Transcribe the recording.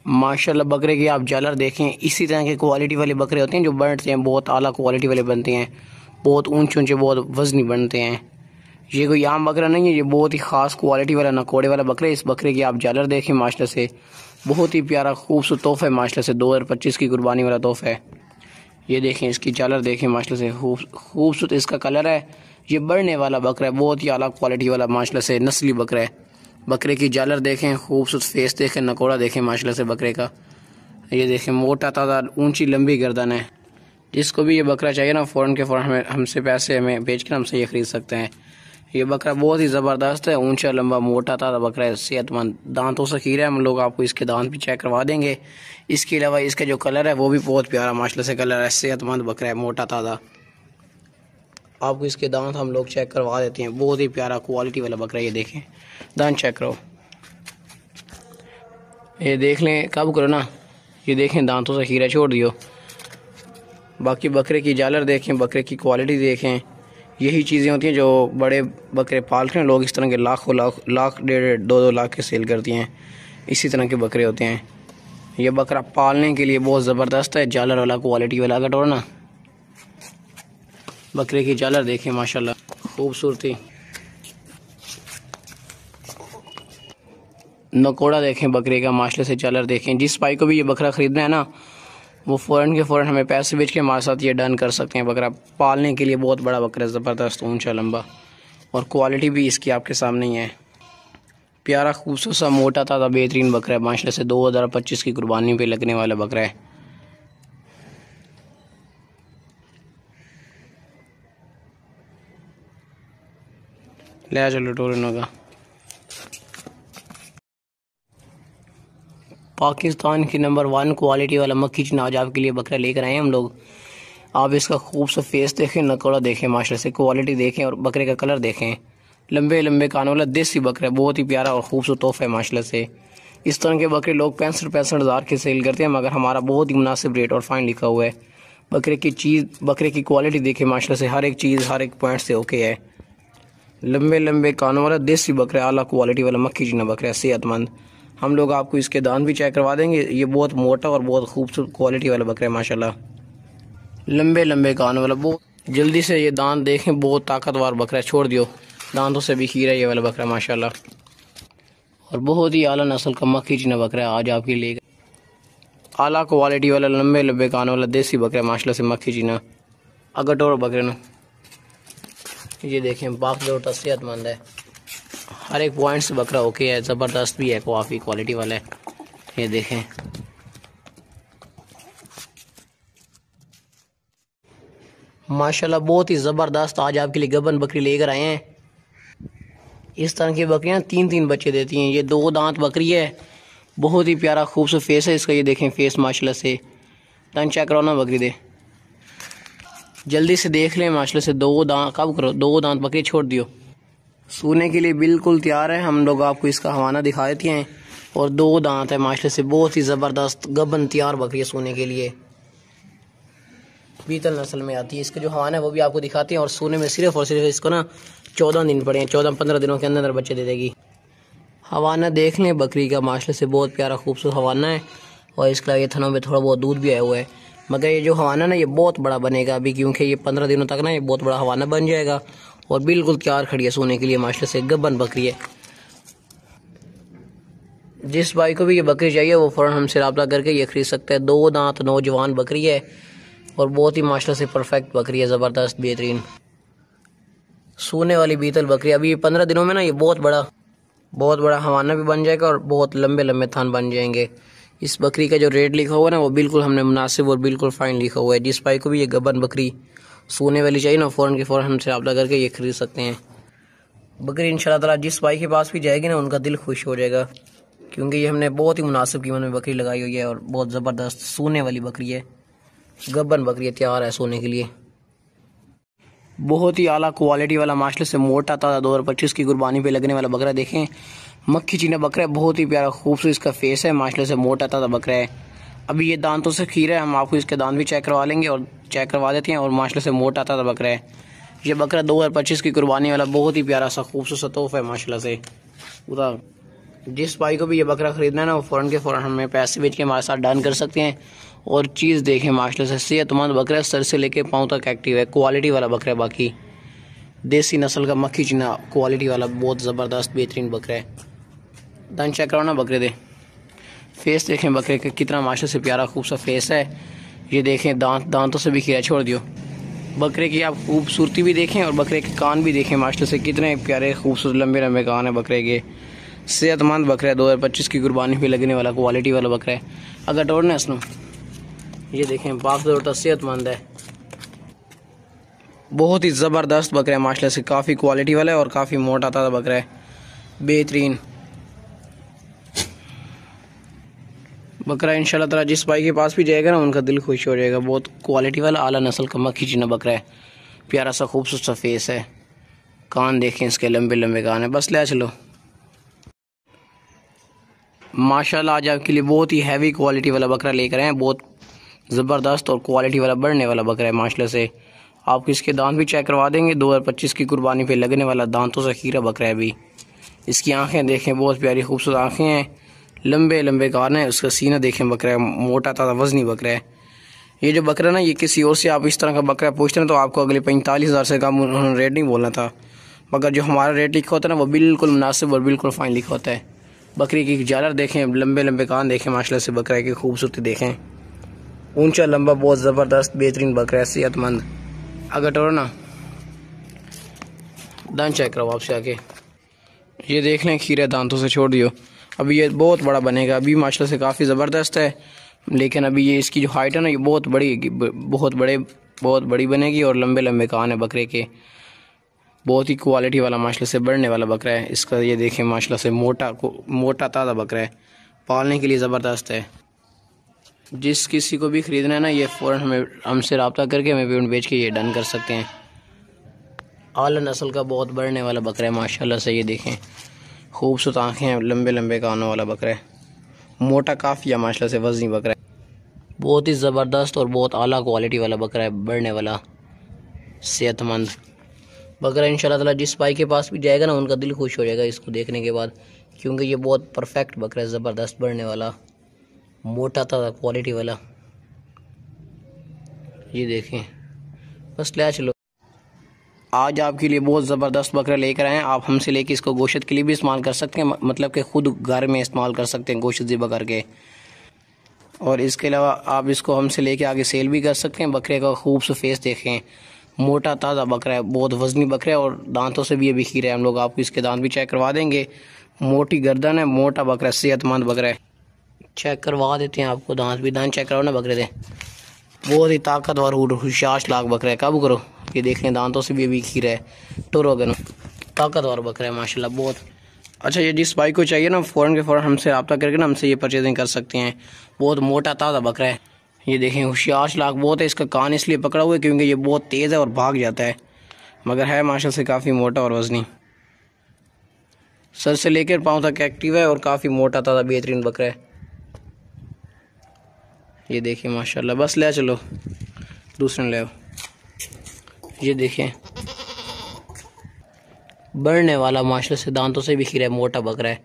माशाल्लाह बकरे की आप जालर देखें, इसी तरह के क्वालिटी वाले बकरे होते हैं जो बनते हैं, बहुत आला क्वालिटी वाले बनते हैं, बहुत ऊंचे ऊंचे बहुत वजनी बनते हैं। ये कोई आम बकरा नहीं है, ये बहुत ही ख़ास क्वालिटी वाला नकोड़े वाला बकरा है। इस बकरे की आप जालर देखें, माशाल्लाह से बहुत ही प्यारा खूबसूरत तोहफ़ा है, माशाल्लाह से 2025 की कुर्बानी वाला तोहफ़ा है। ये देखें, इसकी जालर देखें, माशाल्लाह से खूबसूरत इसका कलर है। ये बढ़ने वाला बकरा है, बहुत ही आला क्वालिटी वाला माशाल्लाह से नस्ली बकरा है। बकरे की जालर देखें, खूबसूरत फेस देखें, नकोड़ा देखें माशाल्लाह से बकरे का। ये देखें, मोटा ताज़ा ऊंची लंबी गर्दन है। जिसको भी ये बकरा चाहिए ना, फ़ौरन के फ़ौरन हमें हमसे पैसे हमें बेच कर हमसे ये ख़रीद सकते हैं। ये बकरा बहुत ही ज़बरदस्त है, ऊंचा लंबा मोटा ताज़ा बकरा है, सेहतमंद, दांतों से खीरा है। हम लोग आपको इसके दांत भी चेक करवा देंगे। इसके अलावा इसका जो कलर है वो भी बहुत प्यारा माशाल्लाह से कलर है, सेहतमंद बकरा है, मोटा ताज़ा। आपको इसके दांत हम लोग चेक करवा देते हैं, बहुत ही प्यारा क्वालिटी वाला बकरा। ये देखें, दांत चेक करो, ये देख लें, कब करो ना, ये देखें दांतों से खीरा छोड़ दियो। बाकी बकरे की जालर देखें, बकरे की क्वालिटी देखें। यही चीज़ें होती हैं जो बड़े बकरे पालते हैं लोग, इस तरह के लाखों लाख 1.5-2 लाख के सेल करती हैं। इसी तरह के बकरे होते हैं। ये बकरा पालने के लिए बहुत ज़बरदस्त है, जालर वाला क्वालिटी वाला कटोर ना। बकरे की जालर देखें, माशाल्लाह खूबसूरती। नकोड़ा देखें बकरे का, माशाल्लाह से जालर देखें। जिस भाई को भी ये बकरा ख़रीदना है ना, वो फ़ौरन के फ़ौरन हमें पैसे बेच के हमारे साथ ये डन कर सकते हैं। बकरा पालने के लिए बहुत बड़ा बकरा, ज़बरदस्त ऊंचा लंबा, और क्वालिटी भी इसकी आपके सामने ही है। प्यारा खूबसूरत सा मोटा ताज़ा बेहतरीन बकरा है, माशाल्लाह से 2025 की कुर्बानी पे लगने वाला बकरा है। ले चलो टोरनो का। पाकिस्तान की नंबर 1 क्वालिटी वाला मक्खी चीना आज आपके लिए बकरा लेकर आए हैं हम लोग। आप इसका खूबसूरत फेस देखें, नकोड़ा देखें, माशाल्लाह से क्वालिटी देखें, और बकरे का कलर देखें। लंबे लंबे कानों वाला देसी बकरा है, बहुत ही प्यारा और खूबसूरत तोहफ़ा है माशाल्लाह से। इस तरह के बकरे लोग 65 हज़ार के सेल करते हैं, मगर हमारा बहुत ही मुनासिब रेट और फाइन लिखा हुआ है। बकरे की क्वालिटी देखें, माशाल्लाह से हर एक चीज़ हर एक पॉइंट से ओके है। लंबे लंबे कानों वाला देसी बकरा, आला क्वालिटी वाला मक्खी चीना बकरा है, सेहतमंद। हम लोग आपको इसके दांत भी चेक करवा देंगे। ये बहुत मोटा और बहुत खूबसूरत क्वालिटी वाला बकरा है माशाल्लाह, लंबे लंबे कान वाला। बहुत जल्दी से ये दांत देखें, बहुत ताकतवर बकरा है, छोड़ दियो, दांतों से भी खीरा ये वाला बकरा माशाल्लाह, और बहुत ही आला नस्ल का मक्खी चीना बकरा है आज आपके लिए। आला क्वालिटी वाला लंबे लंबे कान वाला देसी बकरा है माशाल्लाह से मक्खी चीना। अगटोर बकरे ना, ये देखें, बाकदोर सेहतमंद है, हर एक पॉइंट से बकरा ओके है, ज़बरदस्त भी है, काफ़ी क्वालिटी वाला है। ये देखें, माशाल्लाह बहुत ही ज़बरदस्त आज आपके लिए गबन बकरी लेकर आए हैं। इस तरह की बकरियां 3-3 बच्चे देती हैं। ये 2 दांत बकरी है, बहुत ही प्यारा खूबसूरत फेस है इसका। ये देखें फेस माशाल्लाह से, दांत चेक करो ना बकरी दे, जल्दी से देख लें माशाल्लाह से। 2 दांत कब करो, 2 दांत बकरी छोड़ दियो, सूने के लिए बिल्कुल तैयार है। हम लोग आपको इसका हवाना दिखा देते हैं, और 2 दांत है माशाल्लाह से, बहुत ही ज़बरदस्त गबन तैयार बकरी है सोने के लिए, बीतल नस्ल में आती है। इसका जो हवाना है वो भी आपको दिखाते हैं, और सोने में सिर्फ और सिर्फ इसको ना 14 दिन पड़े हैं, 14-15 दिनों के अंदर बच्चे दे देगी। हवाना देख लें बकरी का, माशाल्लाह से बहुत प्यारा खूबसूरत हवाना है, और इसके अलावा ये थनों में थोड़ा बहुत दूध भी आया हुआ है। मगर ये जो हवाना ना ये बहुत बड़ा बनेगा अभी, क्योंकि ये 15 दिनों तक ना ये बहुत बड़ा हवाना बन जाएगा, और बिल्कुल तैयार खड़ी है सोने के लिए माशाल्लाह से, गबन बकरी है। जिस भाई को भी ये बकरी चाहिए वो फ़ौरन हमसे रब्ता करके ये खरीद सकते हैं। 2 दांत नौजवान बकरी है, और बहुत ही माशाल्लाह से परफेक्ट बकरी है, ज़बरदस्त बेहतरीन सोने वाली बीतल बकरी। अभी 15 दिनों में ना ये बहुत बड़ा हवाना भी बन जाएगा, और बहुत लंबे लंबे थान बन जाएंगे। इस बकरी का जो रेट लिखा हुआ है ना वो बिल्कुल हमने मुनासिब और बिल्कुल फाइन लिखा हुआ है। जिस भाई को भी ये गबन बकरी सोने वाली चाहिए ना, फ़ौरन के फ़ौरन हमसे रब्ता करके ये खरीद सकते हैं। बकरी इंशाल्लाह ताला जिस भाई के पास भी जाएगी ना उनका दिल खुश हो जाएगा, क्योंकि ये हमने बहुत ही मुनासिब कीमत में बकरी लगाई हुई है, और बहुत ज़बरदस्त सोने वाली बकरी है, गबन बकरी तैयार है सोने के लिए। बहुत ही आला क्वालिटी वाला माशाल्लाह से मोटा ताज़ा 2025 की कुर्बानी पे लगने वाला बकरा देखें, मक्खी चीना बकरा है, बहुत ही प्यारा खूबसूरत इसका फेस है, माशाल्लाह से मोटा ताज़ा बकरा है। अभी ये दांतों से खीरा है, हम आपको इसके दांत भी चेक करवा लेंगे और चेक करवा देते हैं, और माशाल्लाह से मोटा ताज़ा बकरा है। ये बकरा 2025 की कुर्बानी वाला बहुत ही प्यारा सा खूबसूरत सा तोहफ़ा है माशाल्लाह से पूरा। जिस भाई को भी ये बकरा खरीदना है ना, वो फ़ौरन के फ़ौरन हमें पैसे भेज के हमारे साथ डन कर सकते हैं। और चीज़ देखें माशाल्लाह से सेहतमंद बकरा है, सर से लेके पाँव तक एक्टिव है, क्वालिटी वाला बकरा है। बाकी देसी नस्ल का मक्खी चीना क्वालिटी वाला बहुत ज़बरदस्त बेहतरीन बकरा है। दान चेक कराओ ना बकरे दे, फेस देखें बकरे का कितना माशाल्लाह से प्यारा खूबसूरत फेस है। ये देखें दांतों से भी खीरा छोड़ दियो। बकरे की आप खूबसूरती भी देखें और बकरे के कान भी देखें माशाल्लाह से कितने प्यारे खूबसूरत लंबे लंबे कान है बकरे के। सेहतमंद बकरा है, 2025 की कुर्बानी पे लगने वाला क्वालिटी वाला बकरा है। अगर तोड़ना है इसमें, ये देखें बाप तोड़ता सेहतमंद है, बहुत ही ज़बरदस्त बकरा है माशाल्लाह से, काफ़ी क्वालिटी वाला है और काफ़ी मोटा ताज़ा बकरा है, बेहतरीन बकरा। इंशाल्लाह ताला जिस भाई के पास भी जाएगा ना, उनका दिल खुश हो जाएगा। बहुत क्वालिटी वाला आला नस्ल का मक्खी चीना बकरा है, प्यारा सा खूबसूरत सा फेस है, कान देखें इसके लंबे लंबे कान है। बस ले चलो माशाल्लाह, आज आपके लिए बहुत ही हैवी क्वालिटी वाला बकरा लेकर आए हैं, बहुत ज़बरदस्त और क्वालिटी वाला बढ़ने वाला बकरा है माशाल्लाह से। आपको इसके दांत भी चेक करवा देंगे, 2025 की कुर्बानी पे लगने वाला दांतों से खीरा बकरा है। अभी इसकी आंखें देखें, बहुत प्यारी खूबसूरत आंखें हैं, लंबे लंबे कान है। उसका सीना देखें, बकरा है मोटा ताज़ा वजनी बकरा है। ये जो बकरा ना, ये किसी और से आप इस तरह का बकरा पूछते हैं तो आपको अगले 45,000 से कम उन्होंने रेट नहीं बोलना था, मगर जो हमारा रेट लिखा होता है ना, वो बिल्कुल मुनासिब और बिल्कुल फाइन लिखा होता है। बकरी की जालर देखें, लंबे लंबे कान देखें माशाल्लाह से, बकरा की खूबसूरती देखें, ऊंचा लंबा बहुत ज़बरदस्त बेहतरीन बकरा है, सेहतमंद। अगर टोरो ना दांत चेक करो आपसे आके, ये देख लें खीरे दांतों से छोड़ दियो। अभी ये बहुत बड़ा बनेगा, अभी माशाल्लाह से काफ़ी ज़बरदस्त है, लेकिन अभी ये इसकी जो हाइट है ना, ये बहुत बड़ी बनेगी और लंबे लंबे कान है बकरे के, बहुत ही क्वालिटी वाला माशाल्लाह से बढ़ने वाला बकरा है। इसका ये देखें माशाल्लाह से मोटा ताज़ा बकरा है, पालने के लिए ज़बरदस्त है। जिस किसी को भी ख़रीदना है ना, ये फ़ौरन हमसे रब्ता करके हमें पेमेंट भेज के ये डन कर सकते हैं। आला नस्ल का बहुत बढ़ने वाला बकरा है माशाल्लाह से, ये देखें खूबसूरत आँखें हैं, लंबे लंबे कानों वाला बकरा है, मोटा काफ़ी है माशाल्लाह से, वज़नी बकरा है, बहुत ही ज़बरदस्त और बहुत आला क्वालिटी वाला बकरा है, बढ़ने वाला सेहतमंद बकरा। इंशाल्लाह ताला जिस भाई के पास भी जाएगा ना, उनका दिल खुश हो जाएगा इसको देखने के बाद, क्योंकि ये बहुत परफेक्ट बकरा है, ज़बरदस्त बढ़ने वाला, मोटा ताज़ा क्वालिटी वाला। ये देखें, बस ले चलो। आज आपके लिए बहुत ज़बरदस्त बकरा लेकर आए हैं। आप हमसे लेके इसको गोश्त के लिए भी इस्तेमाल कर सकते हैं, मतलब कि ख़ुद घर में इस्तेमाल कर सकते हैं गोश्त ज़िबा करके, और इसके अलावा आप इसको हमसे लेके आगे सेल भी कर सकते हैं। बकरे का खूबसूरत फेस देखें, मोटा ताज़ा बकरा है, बहुत वज़नी बकरा है और दांतों से भी ये खीरा है। हम लोग आपको इसके दांत भी चेक करवा देंगे, मोटी गर्दन है, मोटा बकरा है, सेहतमंद बकरा है। चेक करवा देते हैं आपको दांत भी, दांत चेक कराओ ना बकरे दे, बहुत ही ताकतवर होशियार लाख बकरा है। काबू करो, ये देख लें दांतों से भी अभी खीरा है, टोरोगे ना, ताकतवर बकरा है माशाल्लाह बहुत अच्छा। ये जिस भाई को चाहिए ना, फ़ौरन के फ़ौरन हमसे रब्ता करके ना हमसे ये परचेजिंग कर सकते हैं। बहुत मोटा ताज़ा बकरा है, ये देखें होशियार लाख बहुत है। इसका कान इसलिए पकड़ा हुआ है क्योंकि ये बहुत तेज़ है और भाग जाता है, मगर है माशाल्लाह से काफ़ी मोटा और वज़नी, सर से लेकर पाँव तक एक्टिव है और काफ़ी मोटा ताज़ा बेहतरीन बकरा है। ये देखिए माशाल्लाह, बस ले चलो दूसरे ले आओ। ये देखें बढ़ने वाला माशाल्लाह से, दांतों से भी खीरा है, मोटा बकरा है।